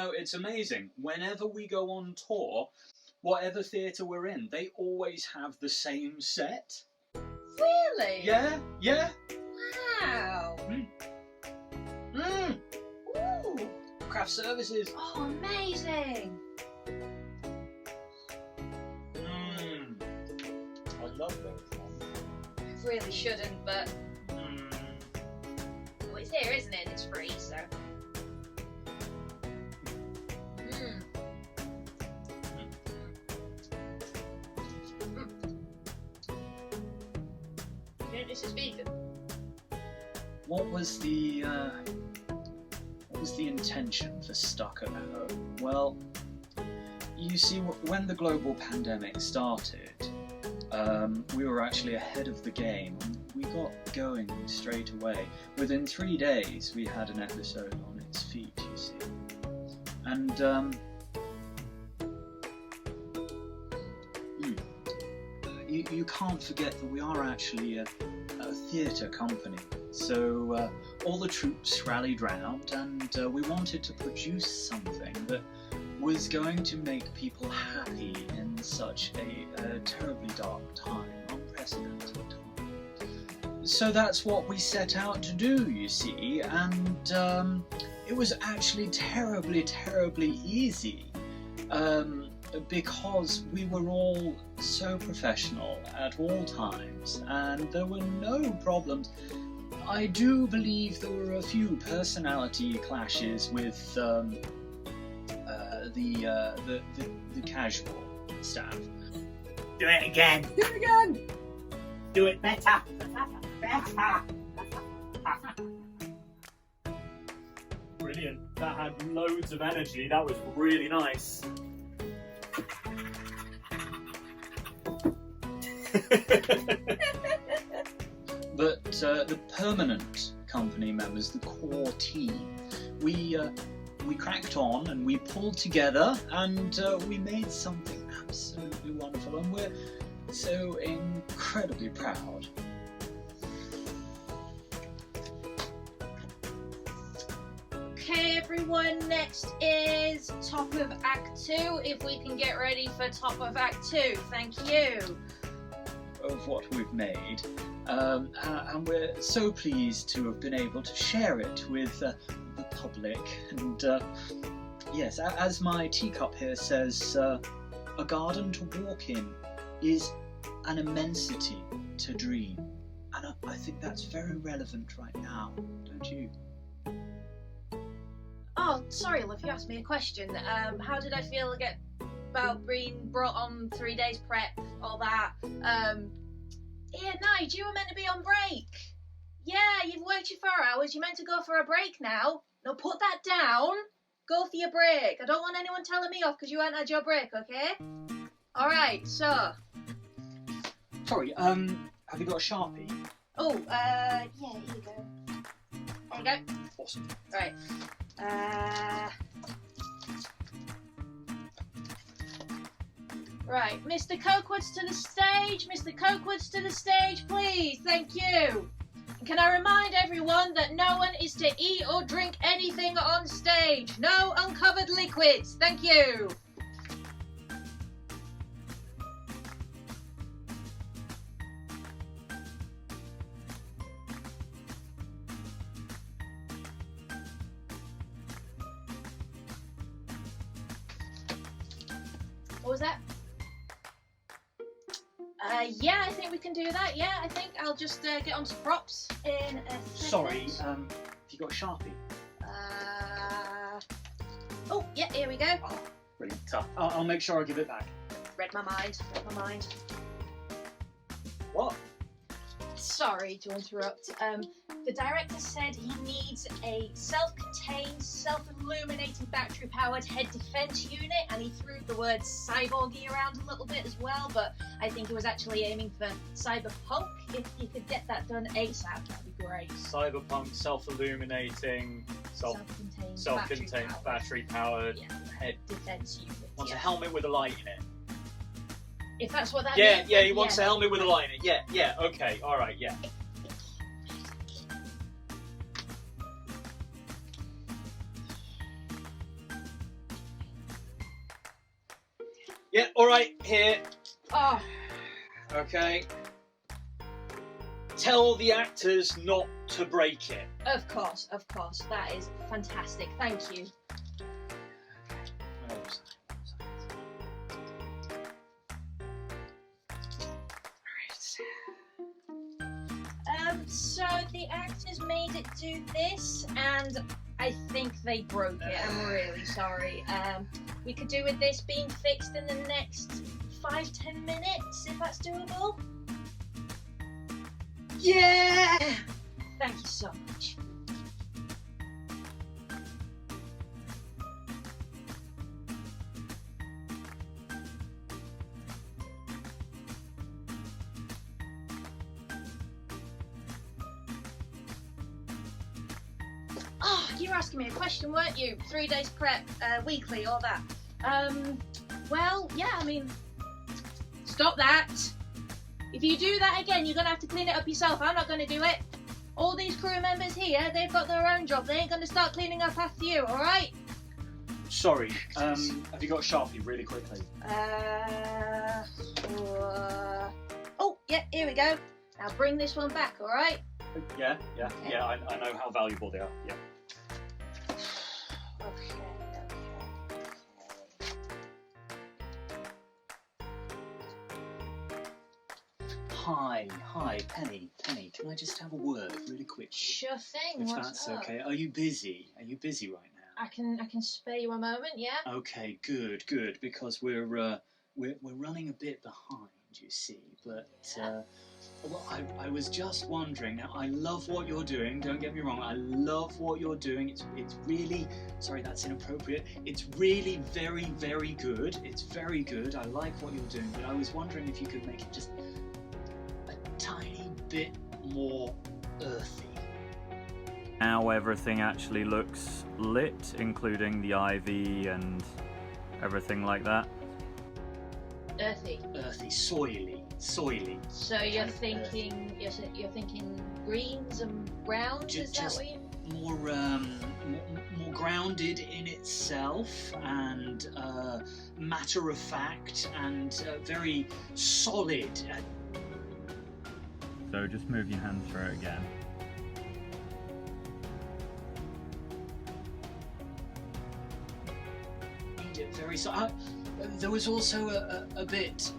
know, it's amazing. Whenever we go on tour, whatever theatre we're in, they always have the same set. Really? Yeah, yeah. Wow. Ooh. Craft services. Oh, amazing. I love those ones. Really shouldn't, but well, it's here, isn't it? It's free, so. Yeah, this is vegan. What was the intention for Stuck at Home? Well, you see, when the global pandemic started, we were actually ahead of the game. We got going straight away. Within 3 days, we had an episode on its feet, you see. And you can't forget that we are actually a theatre company. So all the troops rallied round, and we wanted to produce something that was going to make people happy in such a terribly dark time, unprecedented time. So that's what we set out to do, you see, and it was actually terribly, terribly easy, because we were all so professional at all times, and there were no problems. I do believe there were a few personality clashes with the casual staff. Do it again. Do it again. Do it better. Better. Brilliant. That had loads of energy. That was really nice. But the permanent company members, the core team, we cracked on and we pulled together and we made something absolutely wonderful, and we're so incredibly proud. Okay, everyone, next is top of Act 2. If we can get ready for top of Act 2, thank you. Of what we've made, and we're so pleased to have been able to share it with the public. And yes, as my teacup here says, a garden to walk in is an immensity to dream, and I think that's very relevant right now, don't you? Oh, sorry, Liv, you asked me a question. How did I feel about being brought on 3 days prep, all that? Yeah, Nige, you were meant to be on break. Yeah, you've worked your 4 hours, you're meant to go for a break now. Now put that down, go for your break. I don't want anyone telling me off because you haven't had your break, okay? Alright, so. Sorry, have you got a Sharpie? Oh, yeah, here you go. There you go. Awesome. Right. Right, Mr. Cokewoods to the stage. Mr. Cokewoods to the stage, please. Thank you. And can I remind everyone that no one is to eat or drink anything on stage. No uncovered liquids. Thank you. What was that? Yeah, I think we can do that. Yeah, I think I'll just get on to props in a second. Sorry, have you got a Sharpie? Oh, yeah, here we go. Oh, brilliant. Tough. I'll make sure I give it back. Read my mind. What? Sorry to interrupt. The director said he needs a self-contained, self-illuminating, battery-powered head defense unit, and he threw the word cyborgy around a little bit as well, but I think he was actually aiming for cyberpunk. If you could get that done ASAP, that'd be great. Cyberpunk, self-illuminating, self-contained, battery-powered head defense unit. Wants a helmet with a light in it. If that's what that means. Yeah, he wants a helmet with a light in it. Yeah, okay, alright, yeah. Yeah, alright, here. Oh, Okay. Tell the actors not to break it. of course. That is fantastic. Thank you. Where was So the actors made it do this, and I think they broke it. I'm really sorry. We could do with this being fixed in the next 5-10 minutes, if that's doable. Yeah! Thank you so much. Oh, you were asking me a question, weren't you? 3 days prep, weekly, all that. Well, yeah, I mean, stop that. If you do that again, you're going to have to clean it up yourself. I'm not going to do it. All these crew members here, they've got their own job. They ain't going to start cleaning up after you, alright? Sorry, have you got a Sharpie really quickly? Oh, yeah, here we go. Now bring this one back, alright? Yeah, I know how valuable they are, yeah. Okay. Hi, Penny, can I just have a word really quickly? Sure thing, If what's that's up? okay. Are you busy? Are you busy right now? I can spare you a moment, yeah? Okay, good, because we're running a bit behind, you see, but well, I was just wondering. Now, I love what you're doing. Don't get me wrong. I love what you're doing. It's really, sorry, that's inappropriate. It's really very, very good. It's very good. I like what you're doing, but I was wondering if you could make it just a tiny bit more earthy. Now everything actually looks lit, including the IV and everything like that. Earthy. Earthy, soily. So you're Kind of thinking you're thinking greens and browns? Is that Just what you? more grounded in itself and matter of fact and very solid. So just move your hand through it again. Made it very so. There was also a bit.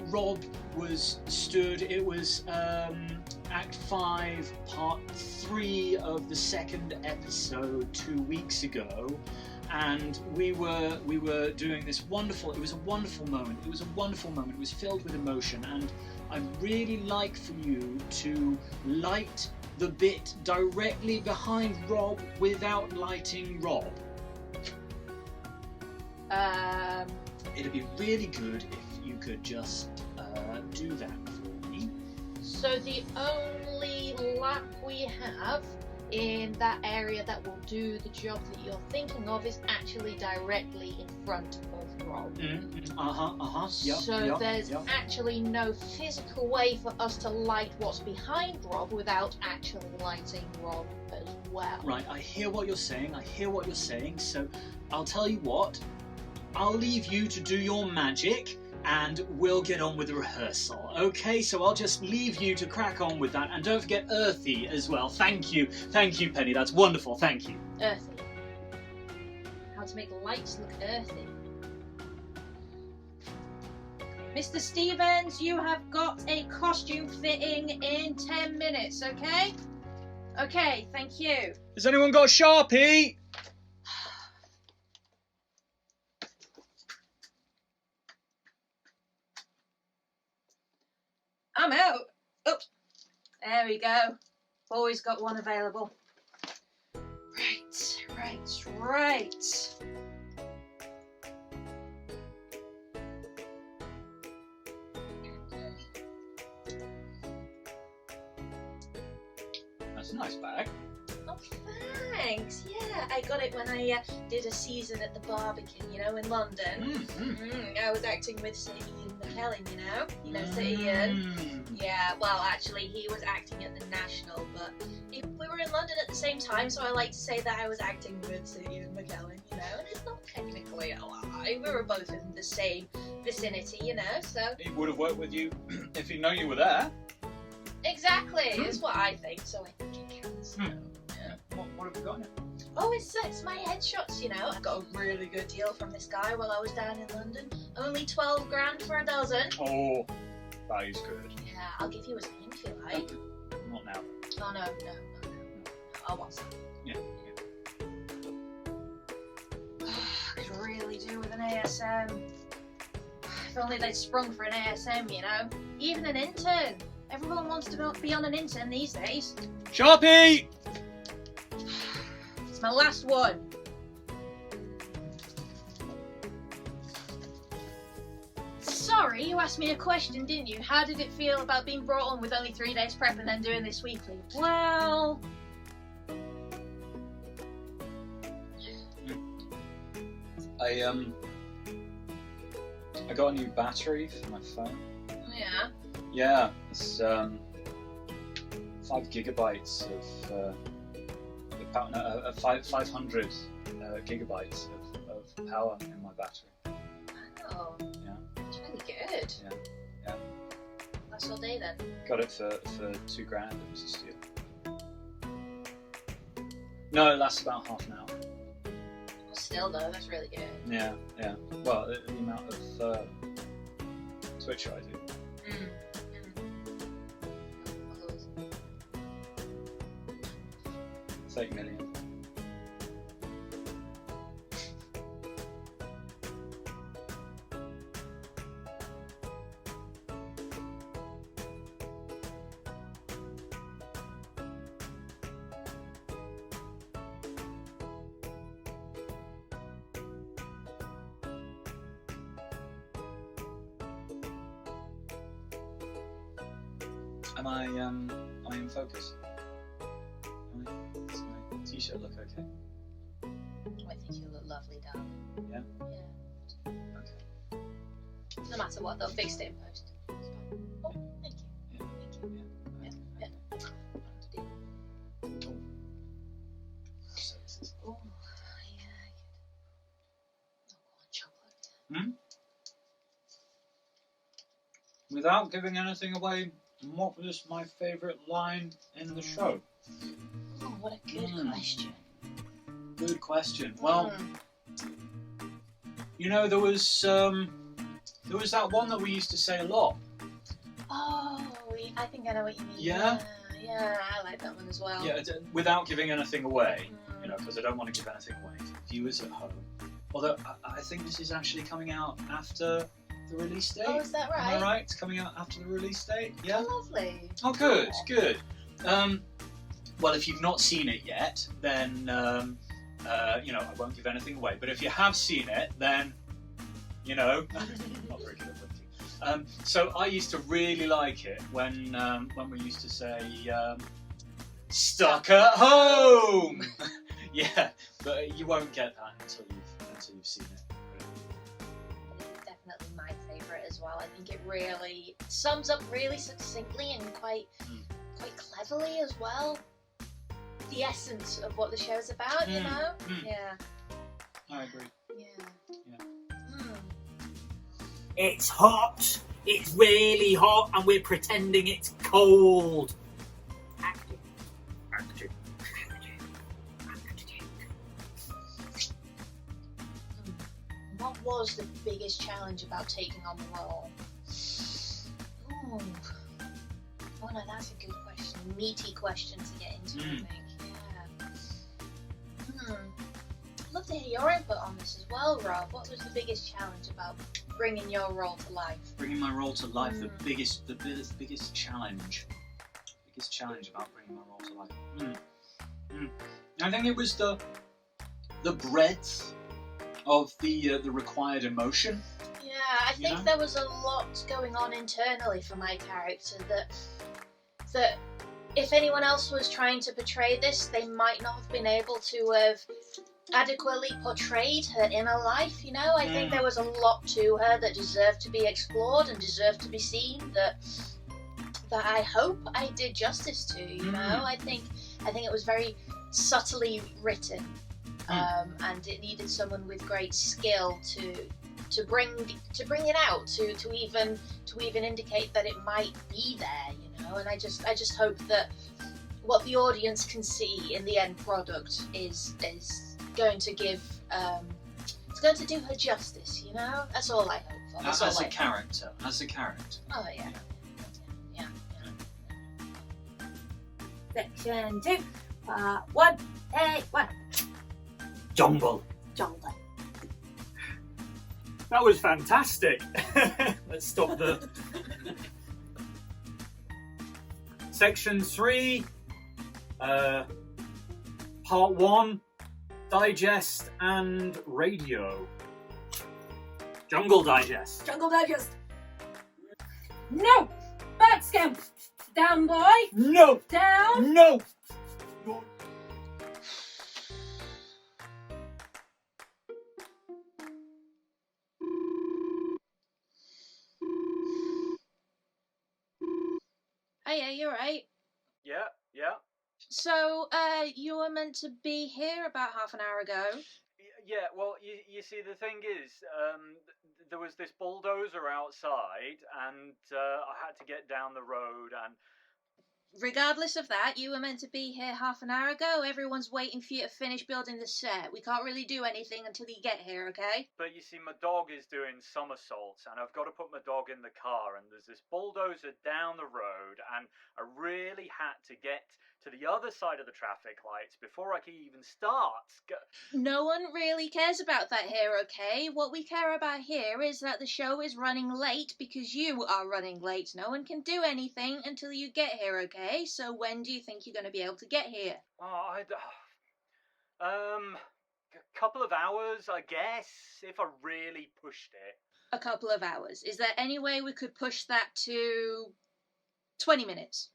Rob was stood. It was Act 5, Part 3 of the second episode 2 weeks ago, and we were doing this wonderful. It was a wonderful moment. It was filled with emotion, and I'd really like for you to light the bit directly behind Rob without lighting Rob. It'd be really good if you could just do that for me. So the only lamp we have in that area that will do the job that you're thinking of is actually directly in front of Rob. There's actually no physical way for us to light what's behind Rob without actually lighting Rob as well. Right, I hear what you're saying. So I'll tell you what. I'll leave you to do your magic and we'll get on with the rehearsal. Okay, so I'll just leave you to crack on with that, and don't forget earthy as well. Thank you, Penny, that's wonderful, thank you. Earthy. How to make lights look earthy. Mr. Stevens, you have got a costume fitting in 10 minutes, okay? Okay, thank you. Has anyone got a Sharpie? I'm out. Oops. There we go. Always got one available. Right. That's a nice bag. Oh, thanks. Yeah, I got it when I did a season at the Barbican, in London. I was acting with Sir Ian McKellen, you know Sir Ian. Yeah, well, actually, he was acting at the National, but we were in London at the same time, so I like to say that I was acting with Sir Ian McKellen, and it's not technical. fine. We were both in the same vicinity, you know, so... He would have worked with you if he'd known you were there. Exactly, is what I think, so I think it counts. Yeah. What have you got now? Oh, it's my headshots, you know. I got a really good deal from this guy while I was down in London. Only 12 grand for a dozen. Oh, that is good. Yeah, I'll give you his name if you like. Not now. Oh, no. I'll WhatsApp. Yeah. I could really do with an ASM. If only they'd sprung for an ASM, you know. Even an intern. Everyone wants to be on an intern these days. Sharpie! It's my last one. Sorry, you asked me a question, didn't you? How did it feel about being brought on with only 3 days prep and then doing this weekly? Well... I got a new battery for my phone. Yeah. Yeah, it's 5 gigabytes of 500 gigabytes of power in my battery. Oh. Yeah. That's really good. Yeah. That's all day then. Got it for $2 grand. It was a steal. No, it lasts about half an hour. Well, still though, that's really good. Yeah. Well, the amount of Twitch I do. What was it? 30 million. Am I in focus? Does my t-shirt look okay? I think you look lovely, darling. Yeah? Yeah. Okay. No matter what, they'll fix it in post. It's fine. Oh, thank you. Yeah. Thank you. Yeah. Yeah. Oh. So this is... Oh, yeah. Oh, chocolate. Without giving anything away, what was my favourite line in the show? Oh, what a good question. Good question. Well, you know, there was that one that we used to say a lot. Oh, I think I know what you mean. Yeah? Yeah, I like that one as well. Yeah, without giving anything away, you know, because I don't want to give anything away to viewers at home. Although I think this is actually coming out after the release date. Oh, is that right? Am I right? It's coming out after the release date. Yeah. Oh, lovely. Oh, good, good. Well, if you've not seen it yet, then you know, I won't give anything away. But if you have seen it, then you know, not very good at winking. So I used to really like it when we used to say "stuck at home." Yeah, but you won't get that until you've seen it. Definitely my favourite as well. I think it really sums up really succinctly and quite cleverly as well the essence of what the show's about, you know? Yeah. I agree. Yeah. It's hot. It's really hot, and we're pretending it's cold. Acting. What was the biggest challenge about taking on the role? Ooh. Oh no, that's a good question. Meaty question to get into, I think. Yeah. I'd love to hear your input on this as well, Rob. What was the biggest challenge about bringing your role to life? Bringing my role to life, the biggest challenge. Biggest challenge about bringing my role to life. I think it was the breadth of the required emotion. Yeah, I think there was a lot going on internally for my character that if anyone else was trying to portray this, they might not have been able to have adequately portrayed her inner life, you know? I think there was a lot to her that deserved to be explored and deserved to be seen that I hope I did justice to, you know? I think it was very subtly written. and it needed someone with great skill to bring it out, to even indicate that it might be there, you know. And I just hope that what the audience can see in the end product is going to give it's going to do her justice, you know. That's all I hope for. As a character. Oh yeah. Section 2, part 1, take 1. Jungle. Jungle. That was fantastic. Let's stop the. Section 3, part 1, digest and radio. Jungle digest. Jungle digest. No! Back scamp! Down, boy! No! Down! No! Hiya, you're right. Yeah. So, you were meant to be here about half an hour ago. Yeah, well, you see, the thing is, there was this bulldozer outside, and I had to get down the road, and... Regardless of that, you were meant to be here half an hour ago. Everyone's waiting for you to finish building the set. We can't really do anything until you get here, okay? But you see, my dog is doing somersaults, and I've got to put my dog in the car, and there's this bulldozer down the road, and I really had to get to the other side of the traffic lights before I could even start. No one really cares about that here, okay? What we care about here is that the show is running late because you are running late. No one can do anything until you get here, okay? So when do you think you're going to be able to get here? Oh, a couple of hours, I guess, if I really pushed it. A couple of hours. Is there any way we could push that to 20 minutes?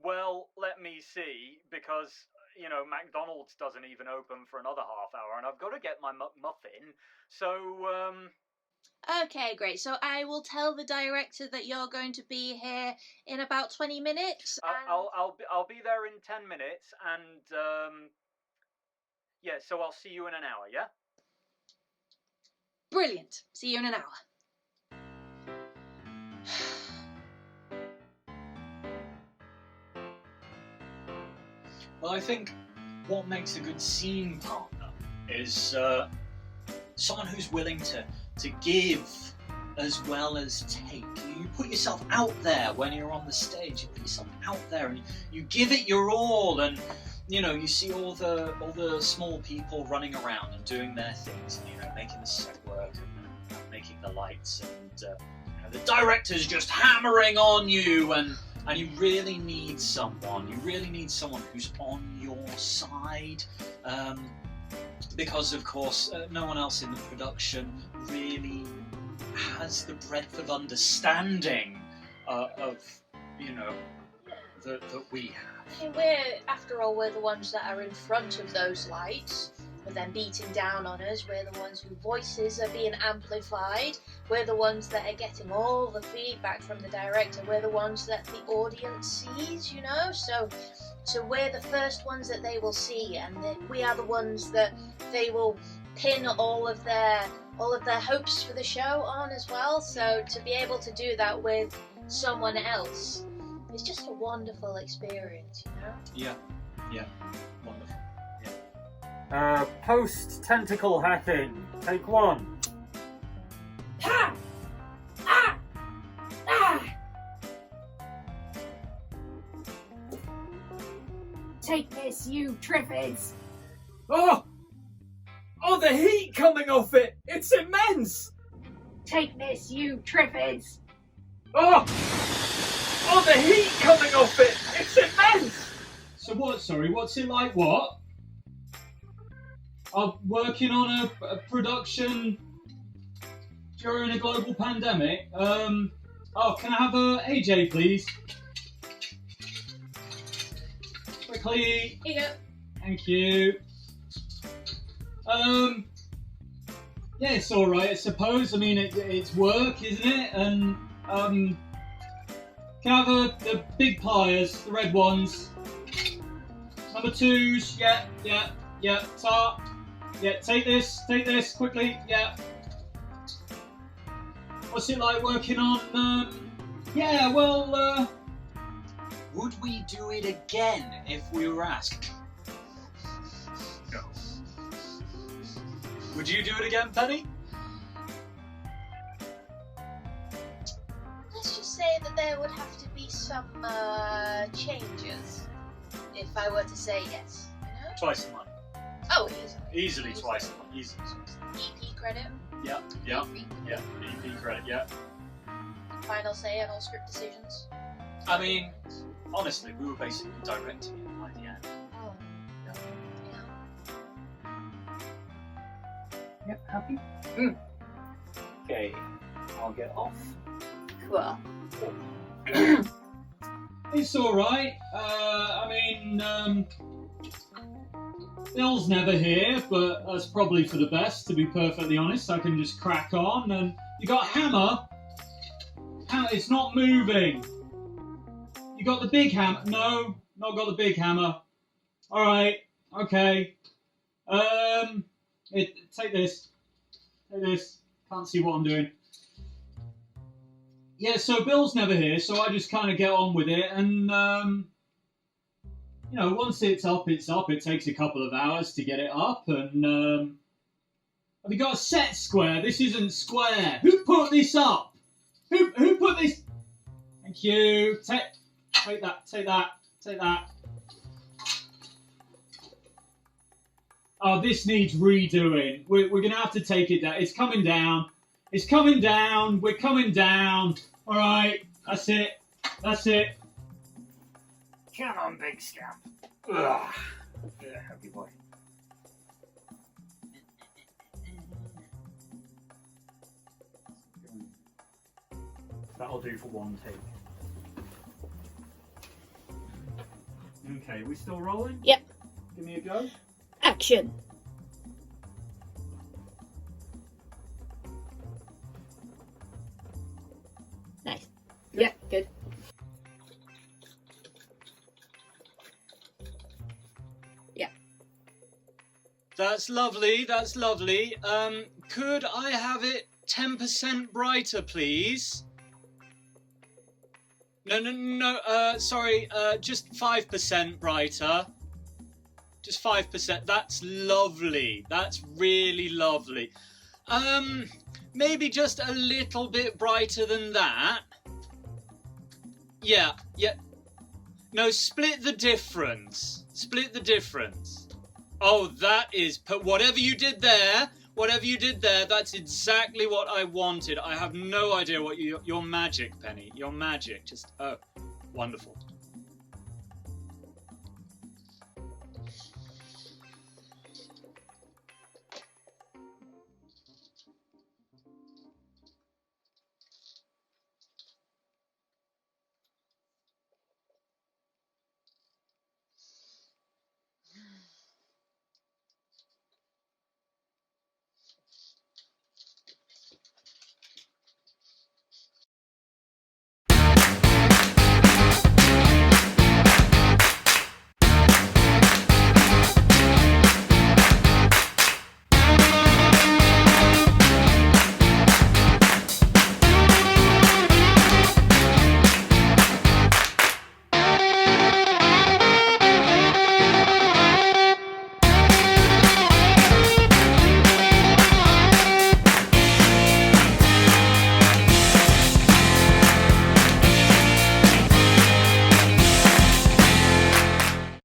Well, let me see, because, you know, McDonald's doesn't even open for another half hour, and I've got to get my muffin, so, Okay, great. So I will tell the director that you're going to be here in about 20 minutes. I'll be there in 10 minutes, and, yeah, so I'll see you in an hour, yeah? Brilliant. See you in an hour. Well, I think what makes a good scene partner is someone who's willing to give as well as take. You put yourself out there when you're on the stage. You put yourself out there and you give it your all. And you know, you see all the small people running around and doing their things. And, you know, making the set work and making the lights. And you know, the director's just hammering on you and you really need someone. You really need someone who's on your side, because of course no one else in the production really has the breadth of understanding of, you know, that we have. I mean, after all, we're the ones that are in front of those lights. But then beating down on us, we're the ones whose voices are being amplified. We're the ones that are getting all the feedback from the director. We're the ones that the audience sees, you know. So we're the first ones that they will see, and we are the ones that they will pin all of their hopes for the show on as well. So to be able to do that with someone else, it's just a wonderful experience, you know. Yeah, wonderful. Post-tentacle hacking. Take 1. Ha! Ah! Ah! Take this, you Triffids! Oh! Oh, the heat coming off it! It's immense! Take this, you Triffids! Oh! Oh, the heat coming off it! It's immense! So what, sorry, what's it like, what? I'm working on a production during a global pandemic. Oh, can I have a AJ, please? Quickly. Here you go. Thank you. Yeah, it's alright, I suppose. I mean, it's work, isn't it? And, can I have the big pliers, the red ones? Number 2s, yeah, Tar. Yeah, take this, quickly, yeah. What's it like working on, yeah, well, Would we do it again if we were asked? No. Would you do it again, Penny? Let's just say that there would have to be some changes if I were to say yes. You know? Twice the money. Oh, Easily twice the money. Easily twice the money. EP credit. Yeah. EP credit, yeah. Final say on all script decisions. I mean, honestly, we were basically directing it by the end. Oh. Yeah. Yep, happy? Okay, I'll get off. Cool. it's alright. I mean, Bill's never here, but that's probably for the best, to be perfectly honest. I can just crack on, and you got Hammer. Hammer, it's not moving. You got the big hammer. No, not got the big hammer. Alright, okay. Take this. Take this. Can't see what I'm doing. Yeah, so Bill's never here, so I just kind of get on with it, and, you know, once it's up, it's up. It takes a couple of hours to get it up, and, have you got a set square? This isn't square. Who put this up? Who put this? Thank you. Take that. Oh, this needs redoing. We're going to have to take it down. It's coming down. We're coming down. All right. That's it. Come on, big scamp. Ugh. Yeah, happy boy. That'll do for one take. Okay, we still rolling? Yep. Give me a go. Action. Nice. Yeah, good. Yeah. That's lovely. Could I have it 10% brighter, please? No, sorry, just 5% brighter. Just 5%, that's lovely. That's really lovely. Maybe just a little bit brighter than that. Yeah. No, split the difference. Oh, that is, whatever you did there, that's exactly what I wanted. I have no idea what you're magic, Penny. You're magic. Just, oh, wonderful.